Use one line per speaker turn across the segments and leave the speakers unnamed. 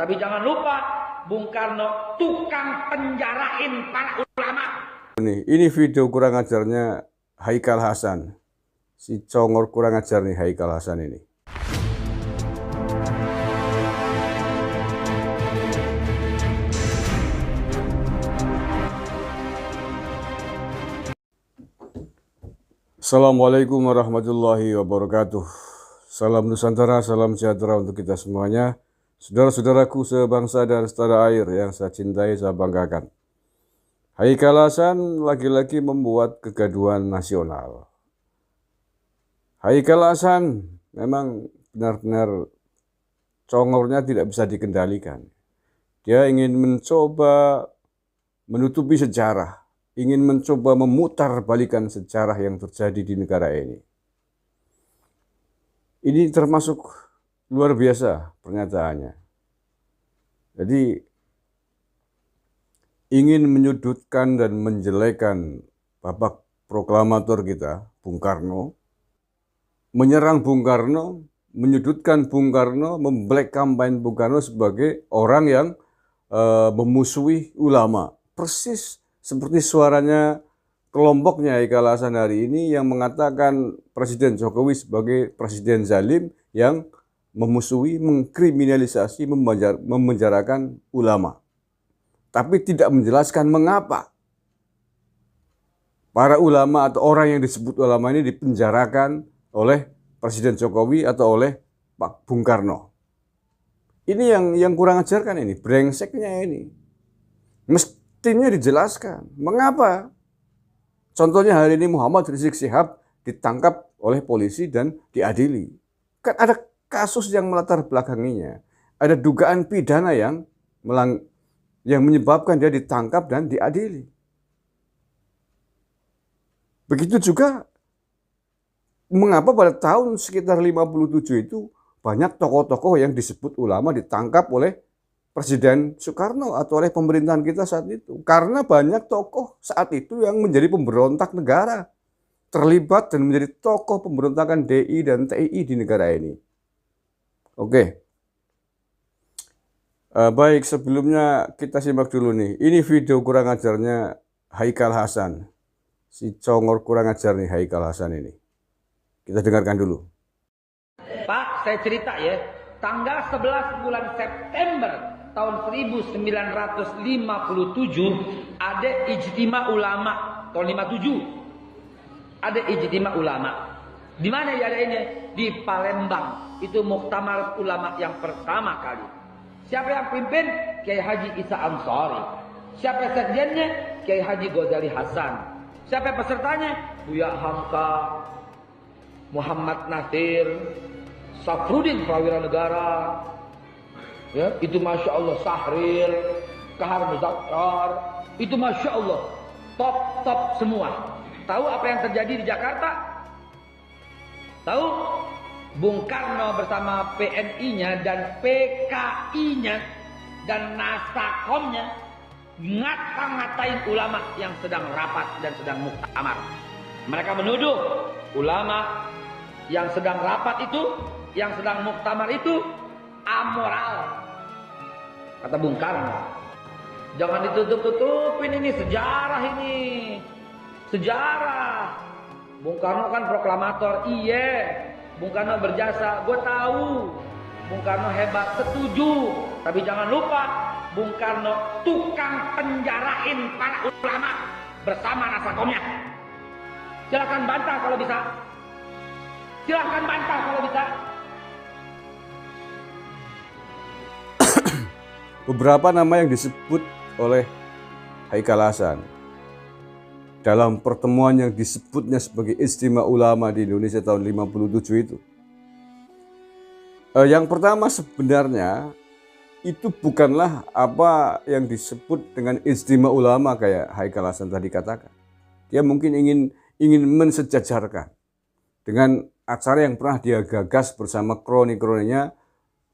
Tapi jangan lupa, Bung Karno tukang penjarain para ulama.
Ini video kurang ajarnya Haikal Hasan. Si congor kurang ajar nih Haikal Hasan ini. Assalamualaikum warahmatullahi wabarakatuh. Salam Nusantara, salam sejahtera untuk kita semuanya. Saudara-saudaraku sebangsa dan setanah air yang saya cintai, saya banggakan. Haikal Hasan lagi-lagi membuat kegaduhan nasional. Haikal Hasan memang benar-benar congornya tidak bisa dikendalikan. Dia ingin mencoba menutupi sejarah, ingin mencoba memutar balikan sejarah yang terjadi di negara ini. Ini termasuk luar biasa pernyataannya. Jadi ingin menyudutkan dan menjelekan Bapak proklamator kita, Bung Karno, menyerang Bung Karno, menyudutkan Bung Karno, memblack campaign Bung Karno sebagai orang yang memusuhi ulama. Persis seperti suaranya kelompoknya Haikal Hasan hari ini yang mengatakan Presiden Jokowi sebagai presiden zalim yang memusuhi, mengkriminalisasi, memenjarakan ulama. Tapi tidak menjelaskan mengapa para ulama atau orang yang disebut ulama ini dipenjarakan oleh Presiden Jokowi atau oleh Pak Bung Karno. Ini yang kurang ajar kan ini, brengseknya ini. Mestinya dijelaskan mengapa. Contohnya hari ini Muhammad Rizik Syihab ditangkap oleh polisi dan diadili. Kan ada kasus yang melatar belakanginya. Ada dugaan pidana yang menyebabkan dia ditangkap dan diadili. Begitu juga mengapa pada tahun sekitar 57 itu banyak tokoh-tokoh yang disebut ulama ditangkap oleh Presiden Soekarno atau oleh pemerintahan kita saat itu. Karena banyak tokoh saat itu yang menjadi pemberontak negara, terlibat dan menjadi tokoh pemberontakan DI dan TI di negara ini. Oke. Baik, sebelumnya kita simak dulu nih. Ini video kurang ajarnya Haikal Hasan. Si congor kurang ajar nih Haikal Hasan ini. Kita dengarkan dulu.
Pak, saya cerita ya. Tanggal 11 bulan September tahun 1957 ada ijtima ulama tahun 57. Ada ijtima ulama. Di mana diadainnya? Di Palembang. Itu muktamar ulama yang pertama kali. Siapa yang pimpin? Kiai Haji Isa Ansari. Siapa sekjennya? Kiai Haji Ghazali Hasan. Siapa pesertanya? Buya Hamka, Muhammad Nasir, Safruddin Prawira Negara, ya, itu Masya Allah Sahrir, Kahar Muzakkar, itu Masya Allah top semua. Tahu apa yang terjadi di Jakarta? Tahu? Bung Karno bersama PNI-nya dan PKI-nya dan Nasakomnya ngata-ngatain ulama yang sedang rapat dan sedang muktamar. Mereka menuduh ulama yang sedang rapat itu, yang sedang muktamar itu amoral. Kata Bung Karno, jangan ditutup-tutupin, ini sejarah ini. Sejarah. Bung Karno kan proklamator, iya. Bung Karno berjasa, gue tahu. Bung Karno hebat, setuju. Tapi jangan lupa, Bung Karno tukang penjarain para ulama bersama Nasakomnya. Silahkan bantah kalau bisa. Silahkan bantah kalau bisa.
Beberapa nama yang disebut oleh Haikal Hasan dalam pertemuan yang disebutnya sebagai Ijtima Ulama di Indonesia tahun 57 itu. Yang pertama sebenarnya itu bukanlah apa yang disebut dengan Ijtima Ulama kayak Haikal Hasan tadi katakan. Dia mungkin ingin mensejajarkan dengan acara yang pernah dia gagas bersama kroni-kroninya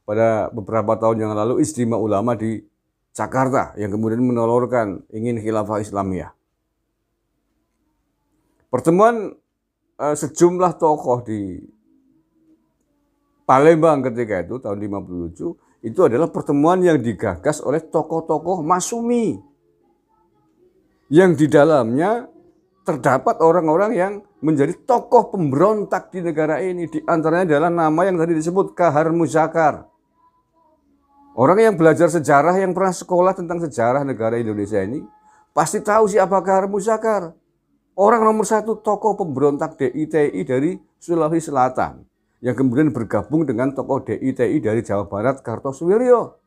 pada beberapa tahun yang lalu, Ijtima Ulama di Jakarta, yang kemudian menolorkan ingin khilafah Islamiyah. Pertemuan sejumlah tokoh di Palembang ketika itu tahun 57 itu adalah pertemuan yang digagas oleh tokoh-tokoh Masyumi, yang di dalamnya terdapat orang-orang yang menjadi tokoh pemberontak di negara ini. Di antaranya adalah nama yang tadi disebut Kahar Muzakar. Orang yang belajar sejarah, yang pernah sekolah tentang sejarah negara Indonesia ini, pasti tahu siapa Kahar Muzakar. Orang nomor satu tokoh pemberontak DITI dari Sulawesi Selatan, yang kemudian bergabung dengan tokoh DITI dari Jawa Barat, Kartosuwiryo.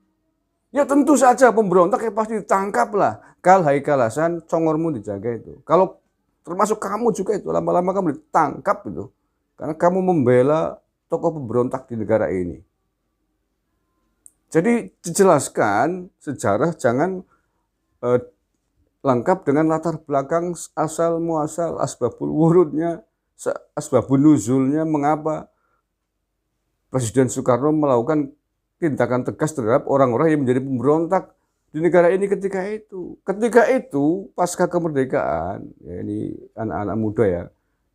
Ya tentu saja pemberontak ya pasti ditangkap lah. Kal Haikal Hasan, congormu dijaga itu. Kalau termasuk kamu juga itu, lama-lama kamu ditangkap itu. Karena kamu membela tokoh pemberontak di negara ini. Jadi dijelaskan sejarah jangan lengkap dengan latar belakang asal muasal, asbabul wurudnya, asbabun nuzulnya, mengapa Presiden Soekarno melakukan tindakan tegas terhadap orang-orang yang menjadi pemberontak di negara ini ketika itu. Ketika itu pasca kemerdekaan, ya ini anak-anak muda ya,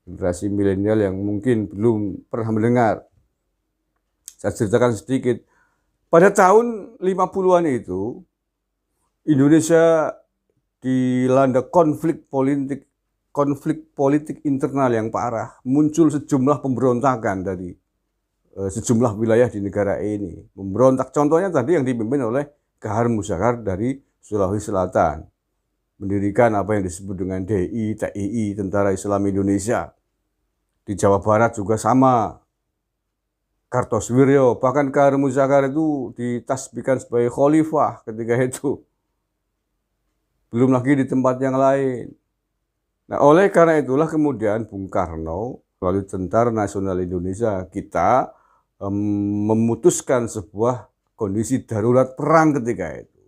generasi milenial yang mungkin belum pernah mendengar. Saya ceritakan sedikit. Pada tahun 50-an itu, Indonesia dilanda konflik politik internal yang parah. Muncul sejumlah pemberontakan dari sejumlah wilayah di negara ini. Pemberontak contohnya tadi yang dipimpin oleh Kahar Muzakar dari Sulawesi Selatan. Mendirikan apa yang disebut dengan DITI, Tentara Islam Indonesia. Di Jawa Barat juga sama. Kartosuwiryo, bahkan Kahar Muzakar itu ditasbihkan sebagai khalifah ketika itu. Belum lagi di tempat yang lain. Nah, oleh karena itulah kemudian Bung Karno melalui Tentara Nasional Indonesia kita memutuskan sebuah kondisi darurat perang ketika itu.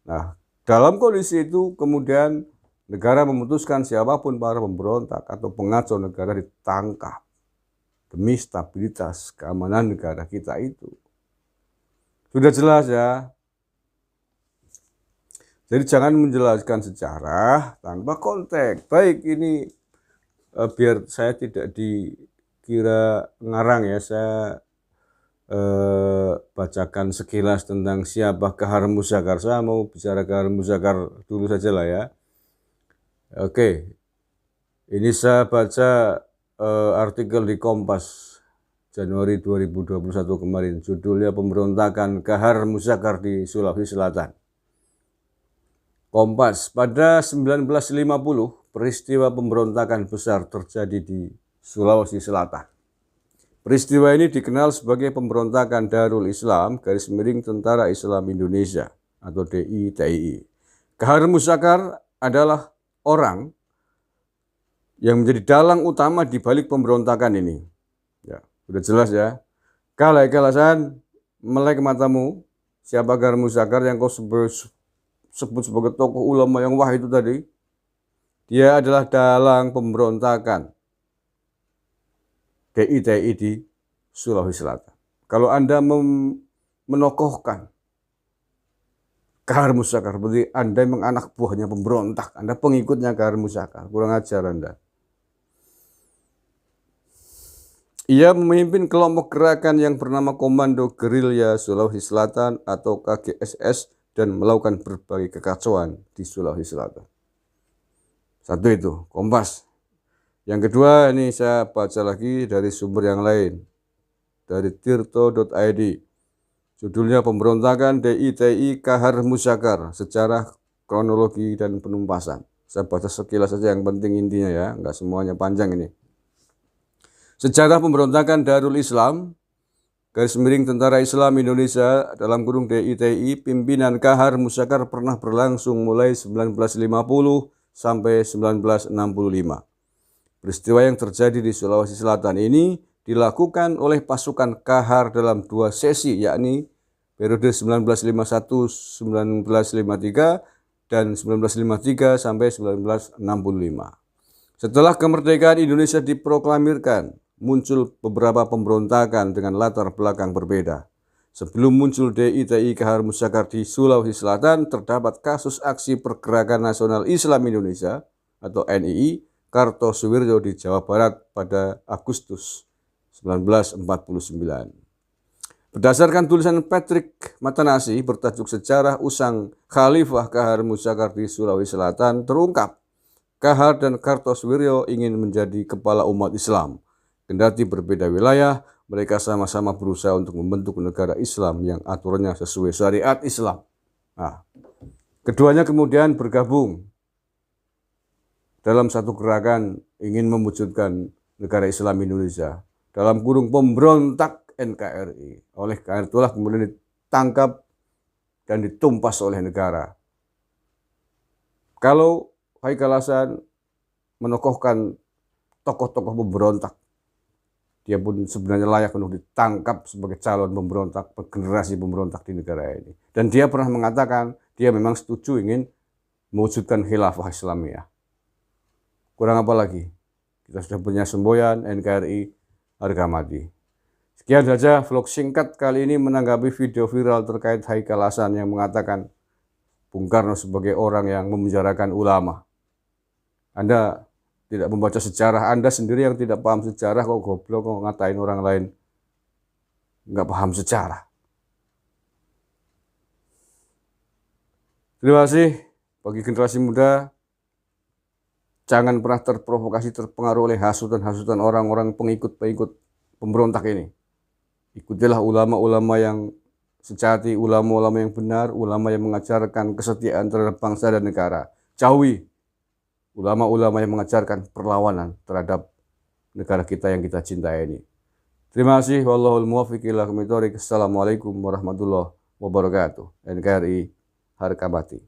Nah, dalam kondisi itu kemudian negara memutuskan siapapun para pemberontak atau pengacau negara ditangkap demi stabilitas keamanan negara kita itu. Sudah jelas ya. Jadi jangan menjelaskan sejarah tanpa konteks. Baik, ini biar saya tidak dikira ngarang ya, saya bacakan sekilas tentang siapa Kahar Muzakar. Saya mau bicara Kahar Muzakar dulu saja lah ya. Oke, ini saya baca artikel di Kompas Januari 2021 kemarin. Judulnya Pemberontakan Kahar Muzakar di Sulawesi Selatan. Kompas, pada 1950 peristiwa pemberontakan besar terjadi di Sulawesi Selatan. Peristiwa ini dikenal sebagai pemberontakan Darul Islam Tentara Islam Indonesia atau DITI. Kahar Muzakar adalah orang yang menjadi dalang utama di balik pemberontakan ini. Ya, sudah jelas ya. Kal Haikal Hasan, melek matamu, siapa Kahar Muzakar yang kau sebut sebagai tokoh ulama yang wah itu tadi? Dia adalah dalang pemberontakan DITI di Sulawesi Selatan. Kalau Anda menokohkan Kahar Muzakar, berarti Anda memang anak buahnya pemberontak. Anda pengikutnya Kahar Muzakar. Kurang ajar Anda. Ia memimpin kelompok gerakan yang bernama Komando Gerilya Sulawesi Selatan atau KGSS dan melakukan berbagai kekacauan di Sulawesi Selatan. Satu itu, Kompas. Yang kedua, ini saya baca lagi dari sumber yang lain. Dari tirto.id. Judulnya Pemberontakan DITI Kahar Muzakar, Sejarah, Kronologi, dan Penumpasan. Saya baca sekilas saja yang penting intinya ya, nggak semuanya panjang ini. Sejarah pemberontakan Darul Islam Tentara Islam Indonesia dalam kurung DITI, pimpinan Kahar Muzakar pernah berlangsung mulai 1950 sampai 1965. Peristiwa yang terjadi di Sulawesi Selatan ini dilakukan oleh pasukan Kahar dalam dua sesi, yakni periode 1951-1953 dan 1953 sampai 1965. Setelah kemerdekaan Indonesia diproklamirkan, muncul beberapa pemberontakan dengan latar belakang berbeda. Sebelum muncul DITI Kahar Muzakar di Sulawesi Selatan, terdapat kasus aksi Pergerakan Nasional Islam Indonesia atau NII Kartosuwiryo di Jawa Barat pada Agustus 1949. Berdasarkan tulisan Patrick Matanasi bertajuk Sejarah Usang Khalifah Kahar Muzakar di Sulawesi Selatan, terungkap Kahar dan Kartosoewirjo ingin menjadi kepala umat Islam. Kendati berbeda wilayah, mereka sama-sama berusaha untuk membentuk negara Islam yang aturannya sesuai syariat Islam. Nah, keduanya kemudian bergabung dalam satu gerakan ingin mewujudkan negara Islam Indonesia. Dalam kurung pemberontak NKRI. Oleh karena itulah kemudian ditangkap dan ditumpas oleh negara. Kalau Haikal Hasan menokohkan tokoh-tokoh pemberontak, dia pun sebenarnya layak untuk ditangkap sebagai calon pemberontak, generasi pemberontak di negara ini. Dan dia pernah mengatakan dia memang setuju ingin mewujudkan khilafah Islamiyah. Kurang apa lagi? Kita sudah punya semboyan NKRI harga mati. Sekian saja vlog singkat kali ini menanggapi video viral terkait Haikal Hasan yang mengatakan Bung Karno sebagai orang yang memenjarakan ulama. Anda tidak membaca sejarah, Anda sendiri yang tidak paham sejarah kok goblok, kok ngatain orang lain nggak paham sejarah. Terima kasih bagi generasi muda. Jangan pernah terprovokasi, terpengaruh oleh hasutan-hasutan orang-orang pengikut-pengikut pemberontak ini. Ikutilah ulama-ulama yang sejati, ulama-ulama yang benar, ulama yang mengajarkan kesetiaan terhadap bangsa dan negara. Jauhi ulama-ulama yang mengajarkan perlawanan terhadap negara kita yang kita cintai ini. Terima kasih. Wallahul muwaffiq ila aqwamit thoriq. Assalamualaikum warahmatullahi wabarakatuh. NKRI harga mati.